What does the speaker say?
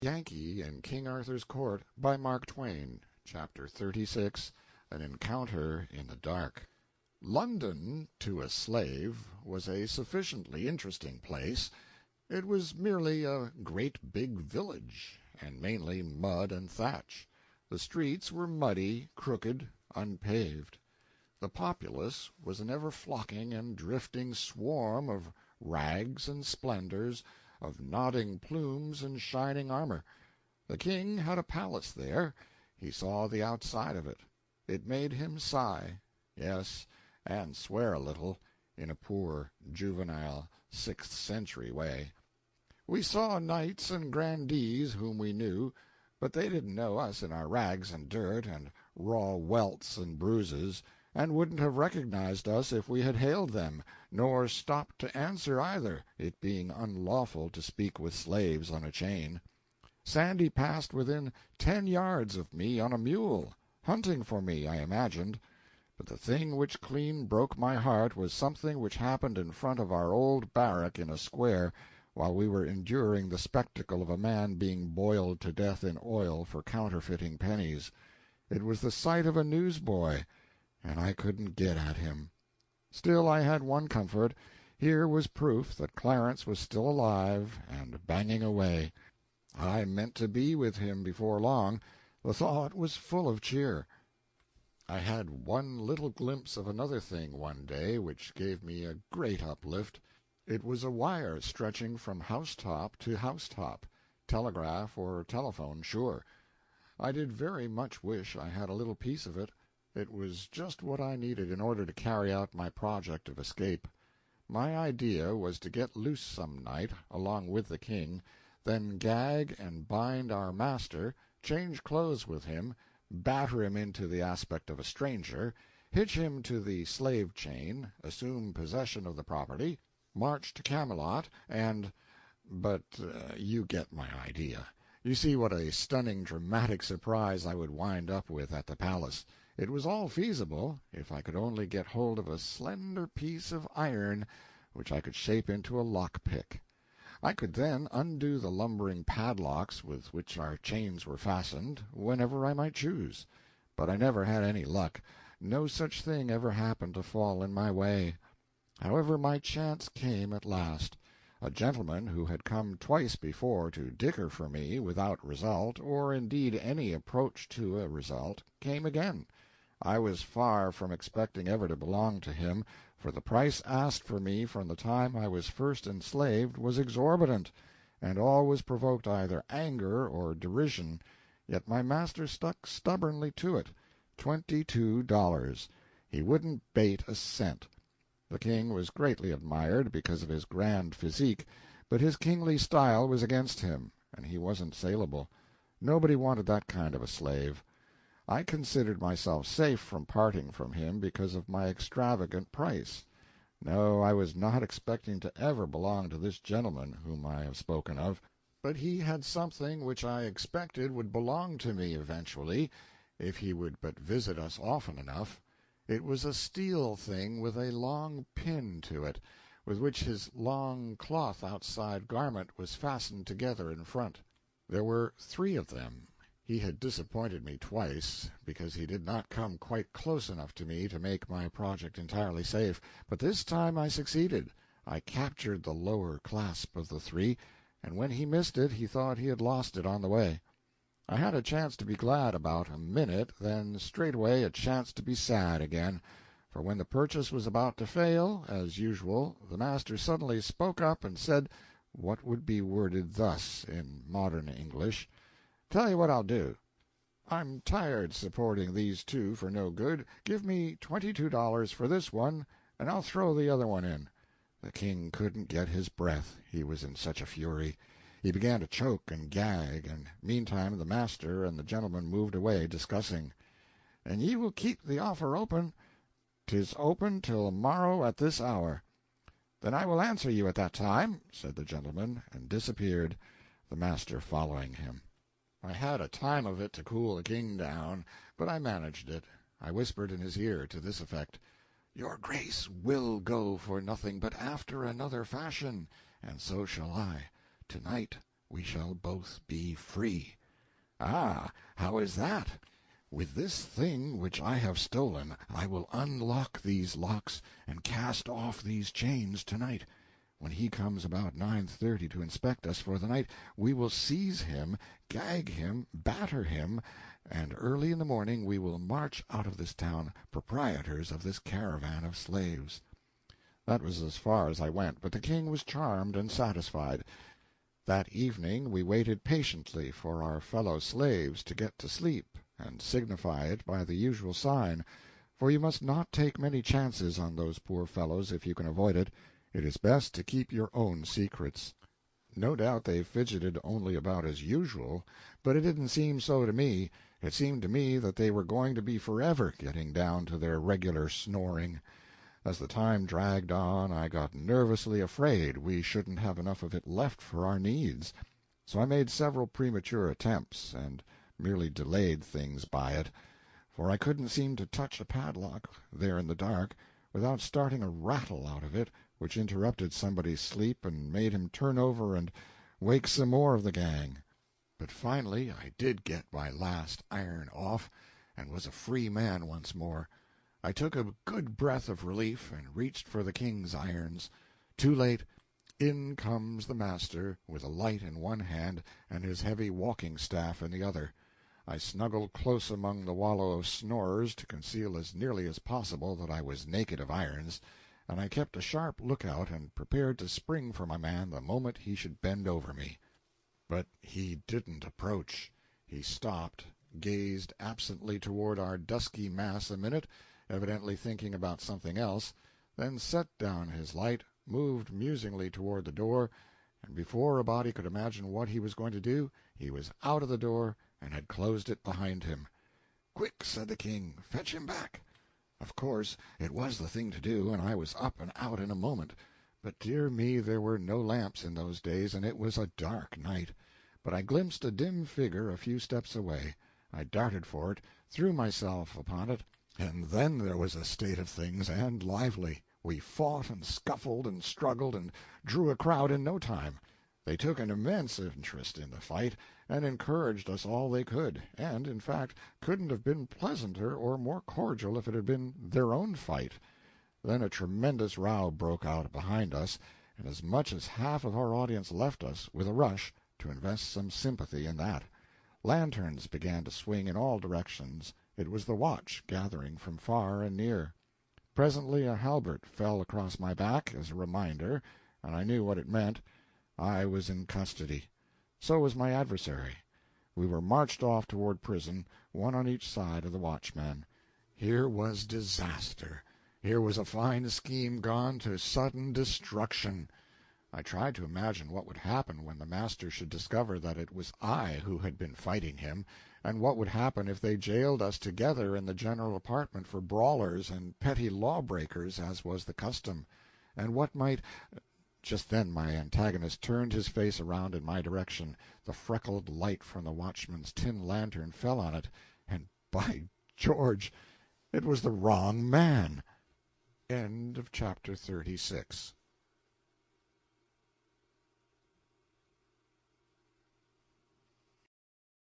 Yankee in King Arthur's Court, by Mark Twain. Chapter 36. An Encounter in the Dark. London, to a slave, was a sufficiently interesting place. It was merely a great big village, and mainly mud and thatch. The streets were muddy, crooked, unpaved. The populace was an ever-flocking and drifting swarm of rags and splendors, of nodding plumes and shining armor. The king had a palace there. He saw the outside of it. It made him sigh, yes, and swear a little, in a poor, juvenile, sixth-century way. We saw knights and grandees whom we knew, but they didn't know us in our rags and dirt and raw welts and bruises, and wouldn't have recognized us if we had hailed them, nor stopped to answer either, it being unlawful to speak with slaves on a chain. Sandy passed within 10 yards of me on a mule, hunting for me, I imagined. But the thing which clean broke my heart was something which happened in front of our old barrack in a square, while we were enduring the spectacle of a man being boiled to death in oil for counterfeiting pennies. It was the sight of a newsboy, and I couldn't get at him. Still, I had one comfort. Here was proof that Clarence was still alive and banging away. I meant to be with him before long. The thought was full of cheer. I had one little glimpse of another thing one day which gave me a great uplift. It was a wire stretching from housetop to housetop, telegraph or telephone, sure. I did very much wish I had a little piece of it. It was just what I needed in order to carry out my project of escape. My idea was to get loose some night, along with the king, then gag and bind our master, change clothes with him, batter him into the aspect of a stranger, hitch him to the slave chain, assume possession of the property, march to Camelot, but you get my idea. You see what a stunning dramatic surprise I would wind up with at the palace. It was all feasible, if I could only get hold of a slender piece of iron which I could shape into a lock-pick. I could then undo the lumbering padlocks with which our chains were fastened, whenever I might choose. But I never had any luck. No such thing ever happened to fall in my way. However, my chance came at last. A gentleman who had come twice before to dicker for me without result, or indeed any approach to a result, came again. I was far from expecting ever to belong to him, for the price asked for me from the time I was first enslaved was exorbitant, and always provoked either anger or derision, yet my master stuck stubbornly to it. $22. He wouldn't bate a cent. The king was greatly admired because of his grand physique, but his kingly style was against him, and he wasn't salable. Nobody wanted that kind of a slave. I considered myself safe from parting from him because of my extravagant price. No, I was not expecting to ever belong to this gentleman whom I have spoken of, but he had something which I expected would belong to me eventually, if he would but visit us often enough. It was a steel thing with a long pin to it, with which his long cloth outside garment was fastened together in front. There were 3 of them. He had disappointed me twice, because he did not come quite close enough to me to make my project entirely safe, but this time I succeeded. I captured the lower clasp of the 3, and when he missed it he thought he had lost it on the way. I had a chance to be glad about a minute, then straightway a chance to be sad again, for when the purchase was about to fail, as usual, the master suddenly spoke up and said what would be worded thus in modern English: "Tell you what I'll do. I'm tired supporting these 2 for no good. Give me $22 for this one, and I'll throw the other one in." The king couldn't get his breath, he was in such a fury. He began to choke and gag, and meantime the master and the gentleman moved away discussing. "And ye will keep the offer open?" "'Tis open till morrow at this hour." "Then I will answer you at that time," said the gentleman, and disappeared, the master following him. I had a time of it to cool the king down, but I managed it. I whispered in his ear to this effect: "Your grace will go for nothing, but after another fashion, and so shall I. To-night we shall both be free." "Ah, how is that?" "With this thing which I have stolen I will unlock these locks and cast off these chains tonight. When he comes about 9:30 to inspect us for the night, we will seize him, gag him, batter him, and early in the morning we will march out of this town proprietors of this caravan of slaves." That was as far as I went, but the king was charmed and satisfied. That evening we waited patiently for our fellow slaves to get to sleep, and signify it by the usual sign, for you must not take many chances on those poor fellows if you can avoid it. It is best to keep your own secrets. No doubt they fidgeted only about as usual, but it didn't seem so to me. It seemed to me that they were going to be forever getting down to their regular snoring. As the time dragged on, I got nervously afraid we shouldn't have enough of it left for our needs, so I made several premature attempts, and merely delayed things by it, for I couldn't seem to touch a padlock, there in the dark, without starting a rattle out of it, which interrupted somebody's sleep and made him turn over and wake some more of the gang. But finally I did get my last iron off, and was a free man once more. I took a good breath of relief and reached for the king's irons. Too late. In comes the master, with a light in one hand and his heavy walking-staff in the other. I snuggled close among the wallow of snorers to conceal as nearly as possible that I was naked of irons, and I kept a sharp lookout and prepared to spring for my man the moment he should bend over me. But he didn't approach. He stopped, gazed absently toward our dusky mass a minute, evidently thinking about something else, then set down his light, moved musingly toward the door, and before a body could imagine what he was going to do, he was out of the door and had closed it behind him. "Quick," said the king, "fetch him back." Of course, it was the thing to do, and I was up and out in a moment. But dear me, there were no lamps in those days, and it was a dark night. But I glimpsed a dim figure a few steps away. I darted for it, threw myself upon it, and then there was a state of things, and lively. We fought and scuffled and struggled, and drew a crowd in no time. They took an immense interest in the fight, and encouraged us all they could, and, in fact, couldn't have been pleasanter or more cordial if it had been their own fight. Then a tremendous row broke out behind us, and as much as half of our audience left us, with a rush, to invest some sympathy in that. Lanterns began to swing in all directions. It was the watch gathering from far and near. Presently a halbert fell across my back as a reminder, and I knew what it meant. I was in custody. So was my adversary. We were marched off toward prison, one on each side of the watchman. Here was disaster. Here was a fine scheme gone to sudden destruction. I tried to imagine what would happen when the master should discover that it was I who had been fighting him, and what would happen if they jailed us together in the general apartment for brawlers and petty lawbreakers, as was the custom, and what might— Just then my antagonist turned his face around in my direction. The freckled light from the watchman's tin lantern fell on it, and, by George, it was the wrong man. End of chapter 36.